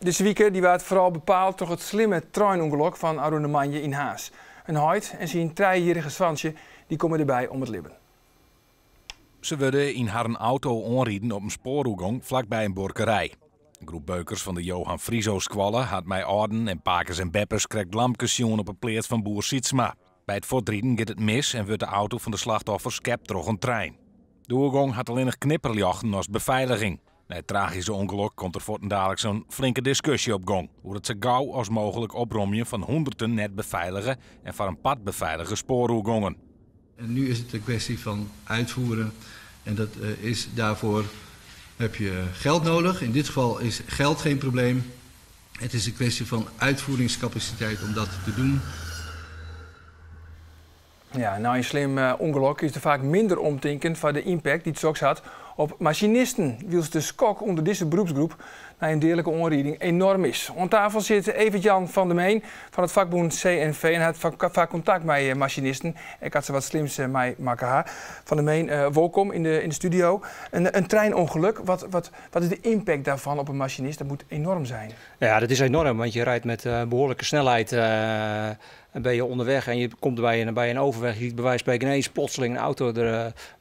Deze week werd vooral bepaald door het slimme treinongeluk van Arun Manje in Haas. Een huid en zijn 3-jarige zwansje die komen erbij om het libben. Ze werden in haar auto aanrieden op een spoorhoegang vlakbij een borkerij. Een groep beukers van de Johan Frieso squallen had mij orden en pakers en beppers krijgt lampjes zien op een pleert van boer Sietsma. Bij het voortrieden gaat het mis en wordt de auto van de slachtoffers kept door een trein. De hoegang had alleen nog knipperjachten als beveiliging. Na het tragische ongeluk komt er voortdurend zo'n flinke discussie op gang. Hoe het zo gauw als mogelijk oprommen van honderden net beveiligen en van een pad beveiligen spoorhoegangen. En nu is het een kwestie van uitvoeren en dat is daarvoor heb je geld nodig. In dit geval is geld geen probleem. Het is een kwestie van uitvoeringscapaciteit om dat te doen. Ja, nou een slim ongeluk is er vaak minder omtinkend van de impact die het soks had op machinisten. Wils de skok onder deze beroepsgroep na een dierlijke onrieding enorm is. Aan tafel zit Evert-Jan van der Meen van het vakbond CNV en had vaak contact met machinisten. Ik had ze wat slims mee maken. Van der Meen, welkom in de studio. Een treinongeluk, wat is de impact daarvan op een machinist? Dat moet enorm zijn. Ja, dat is enorm, want je rijdt met behoorlijke snelheid. En ben je onderweg en je komt bij een overweg. Je ziet bij wijze van spreken ineens plotseling een auto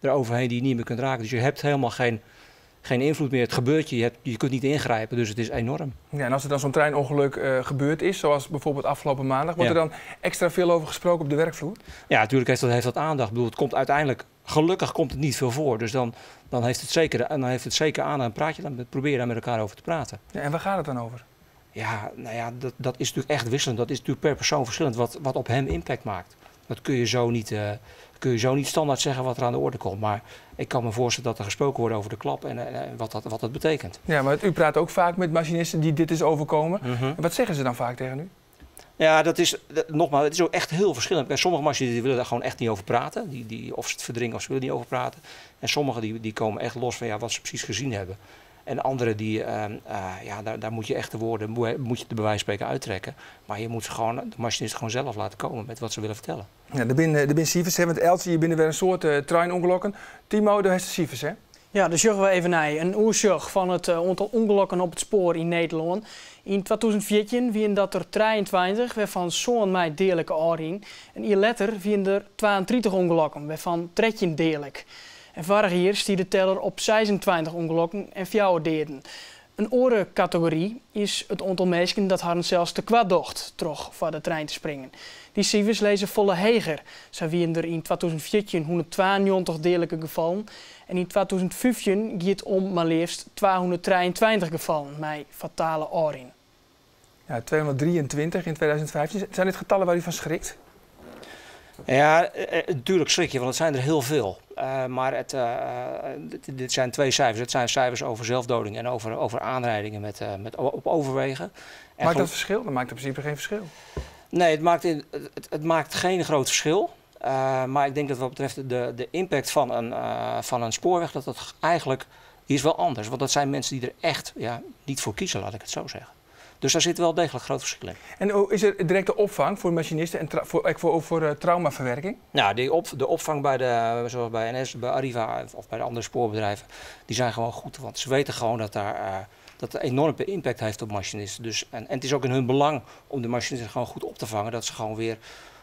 eroverheen die je niet meer kunt raken. Dus je hebt helemaal geen invloed meer. Het gebeurt je kunt niet ingrijpen, dus het is enorm. Ja, en als er dan zo'n treinongeluk gebeurd is, zoals bijvoorbeeld afgelopen maandag, wordt er dan extra veel over gesproken op de werkvloer? Ja, natuurlijk heeft dat aandacht. Ik bedoel, het komt uiteindelijk, gelukkig komt het niet veel voor. Dus dan heeft het zeker aan een praatje. Dan probeer je daar met elkaar over te praten. Ja, en waar gaat het dan over? Ja, nou ja, dat is natuurlijk echt wisselend. Dat is natuurlijk per persoon verschillend wat op hem impact maakt. Dat kun je zo niet standaard zeggen wat er aan de orde komt. Maar ik kan me voorstellen dat er gesproken wordt over de klap en wat dat betekent. Ja, maar u praat ook vaak met machinisten die dit is overkomen. En wat zeggen ze dan vaak tegen u? Ja, het is ook echt heel verschillend. En sommige machinisten willen daar gewoon echt niet over praten. Of ze het verdringen of ze willen niet over praten. En sommigen die komen echt los van wat ze precies gezien hebben. En anderen daar moet je echt de woorden, moet je de bewijs spreken uittrekken. Maar je moet de machinist gewoon zelf laten komen met wat ze willen vertellen. Ja, er zijn cijfers, want Elsie, je bent weer een soort treinongelukken. Timo, daar heeft de cijfers, hè? Ja, dus zeggen we even naar een oorzaak van het aantal ongelukken op het spoor in Nederland. In 2014 waren dat er 23, waarvan zo'n mij dierlijke aanrijding. En hier later waren er 32 ongelukken, waarvan 13 dierlijk. En vorig jaar stieg de teller op 26 ongelukken en 4 doden. Een andere categorie is het aantal mensen dat hadden zelfs te kwaad docht terug voor de trein te springen. Die cijfers lezen volle heger. Zo waren er in 2014 192 dierlijke gevallen en in 2015 ging het om maar liefst 223 gevallen met fatale aanrijdingen. Ja, 223 in 2015. Zijn dit getallen waar u van schrikt? Ja, natuurlijk schrik je, want het zijn er heel veel. Maar dit zijn twee cijfers. Het zijn cijfers over zelfdoding en over aanrijdingen op overwegen. Maakt dat verschil? Dat maakt in principe geen verschil. Nee, het maakt geen groot verschil. Maar ik denk dat wat betreft de impact van een spoorweg, dat eigenlijk die is wel anders. Want dat zijn mensen die er echt niet voor kiezen, laat ik het zo zeggen. Dus daar zit wel degelijk groot verschil in. En is er directe opvang voor machinisten en voor traumaverwerking? Nou, de opvang zoals bij NS, bij Arriva of bij de andere spoorbedrijven, die zijn gewoon goed. Want ze weten gewoon dat het enorme impact heeft op machinisten. Dus, en het is ook in hun belang om de machinisten gewoon goed op te vangen. Dat ze gewoon weer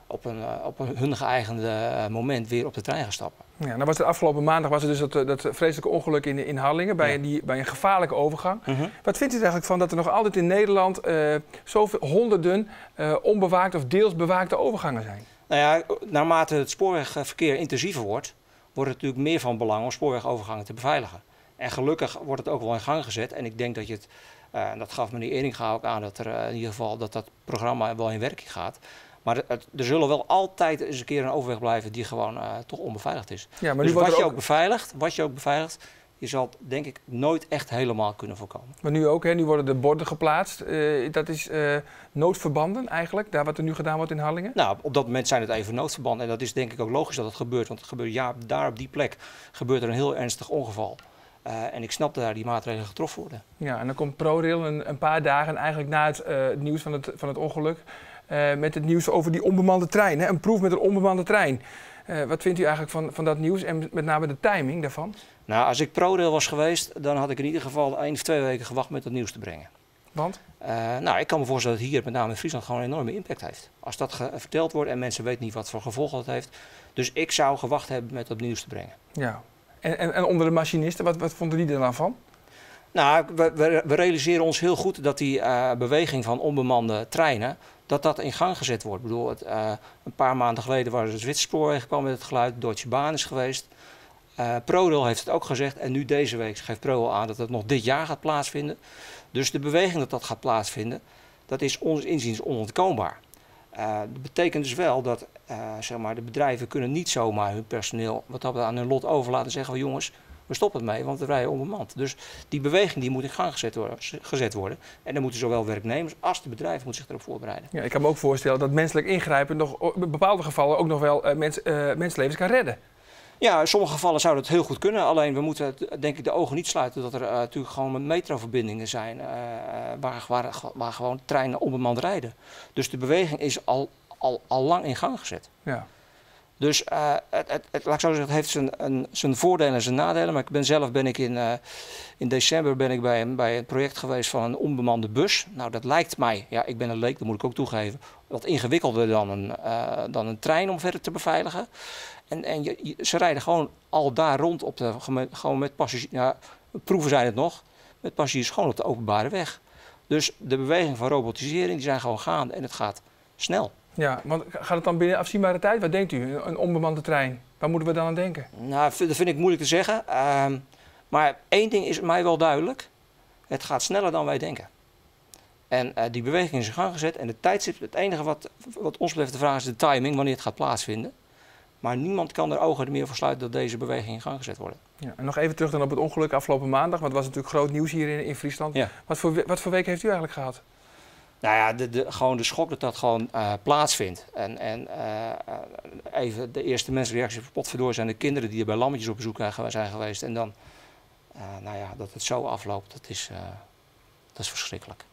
op hun geëigende moment weer op de trein gaan stappen. Ja, nou was er afgelopen maandag was er dus dat vreselijke ongeluk in Harlingen bij een gevaarlijke overgang. Wat vindt u er eigenlijk van dat er nog altijd in Nederland zoveel honderden onbewaakte of deels bewaakte overgangen zijn? Nou ja, naarmate het spoorwegverkeer intensiever wordt, wordt het natuurlijk meer van belang om spoorwegovergangen te beveiligen. En gelukkig wordt het ook wel in gang gezet. En ik denk dat dat gaf meneer Eringa ook aan, dat er in ieder geval dat programma wel in werking gaat. Maar er zullen wel altijd eens een keer een overweg blijven die gewoon toch onbeveiligd is. Ja, maar dus wat je ook beveiligt, je zal het denk ik nooit echt helemaal kunnen voorkomen. Maar nu ook, hè? Nu worden de borden geplaatst. Dat is noodverbanden eigenlijk, daar wat er nu gedaan wordt in Harlingen? Nou, op dat moment zijn het even noodverbanden. En dat is denk ik ook logisch dat het gebeurt. Want het gebeurt, daar op die plek gebeurt er een heel ernstig ongeval. En ik snap dat daar die maatregelen getroffen worden. Ja, en dan komt ProRail een paar dagen eigenlijk na het nieuws van het ongeluk met het nieuws over die onbemande trein. Hè? Een proef met een onbemande trein. Wat vindt u eigenlijk van dat nieuws en met name de timing daarvan? Nou, als ik ProRail was geweest, dan had ik in ieder geval 1 of 2 weken gewacht met het nieuws te brengen. Want? Nou, ik kan me voorstellen dat hier met name in Friesland gewoon een enorme impact heeft. Als dat verteld wordt en mensen weten niet wat voor gevolgen dat heeft. Dus ik zou gewacht hebben met dat nieuws te brengen. Ja. En onder de machinisten, wat vonden die er dan van? Nou, we realiseren ons heel goed dat die beweging van onbemande treinen, dat in gang gezet wordt. Ik bedoel, een paar maanden geleden waren de Zwitserse spoorwegen gekomen met het geluid, Deutsche Bahn is geweest. ProRail heeft het ook gezegd en nu deze week geeft ProRail aan dat het nog dit jaar gaat plaatsvinden. Dus de beweging dat gaat plaatsvinden, dat is ons inziens onontkoombaar. Dat betekent dus wel dat zeg maar, de bedrijven kunnen niet zomaar hun personeel wat dat aan hun lot overlaten en zeggen van jongens, we stoppen het mee, want we rijden onbemand. Dus die beweging die moet in gang gezet worden. En dan moeten zowel werknemers als de bedrijven moeten zich erop voorbereiden. Ja, ik kan me ook voorstellen dat menselijk ingrijpen nog in bepaalde gevallen ook nog wel mensenlevens kan redden. Ja, in sommige gevallen zou dat heel goed kunnen. Alleen we moeten denk ik de ogen niet sluiten dat er natuurlijk gewoon metroverbindingen zijn waar gewoon treinen onbemand rijden. Dus de beweging is al lang in gang gezet. Ja. Dus laat ik zo zeggen, het heeft zijn voordelen en zijn nadelen. Maar ben ik in december bij een project geweest van een onbemande bus. Nou, dat lijkt mij, ja, ik ben een leek, dat moet ik ook toegeven, wat ingewikkelder dan een trein om verder te beveiligen. En ze rijden gewoon al daar rond gewoon met passagiers. Ja, proeven zijn het nog, met passagiers gewoon op de openbare weg. Dus de beweging van robotisering, die zijn gewoon gaande en het gaat snel. Ja, want gaat het dan binnen afzienbare tijd? Wat denkt u? Een onbemande trein? Waar moeten we dan aan denken? Nou, dat vind ik moeilijk te zeggen. Maar één ding is mij wel duidelijk. Het gaat sneller dan wij denken. En die beweging is in gang gezet. En de tijdstip, het enige wat ons betreft de vraag is de timing, wanneer het gaat plaatsvinden. Maar niemand kan er ogen meer voor sluiten dat deze beweging in gang gezet wordt. Ja, en nog even terug dan op het ongeluk afgelopen maandag. Want het was natuurlijk groot nieuws hier in Friesland. Ja. Wat voor week heeft u eigenlijk gehad? Nou ja, gewoon de schok dat gewoon plaatsvindt. En even de eerste mensenreactie op potverdorie zijn de kinderen die er bij lammetjes op bezoek zijn geweest. En dan, nou ja, dat het zo afloopt, dat is verschrikkelijk.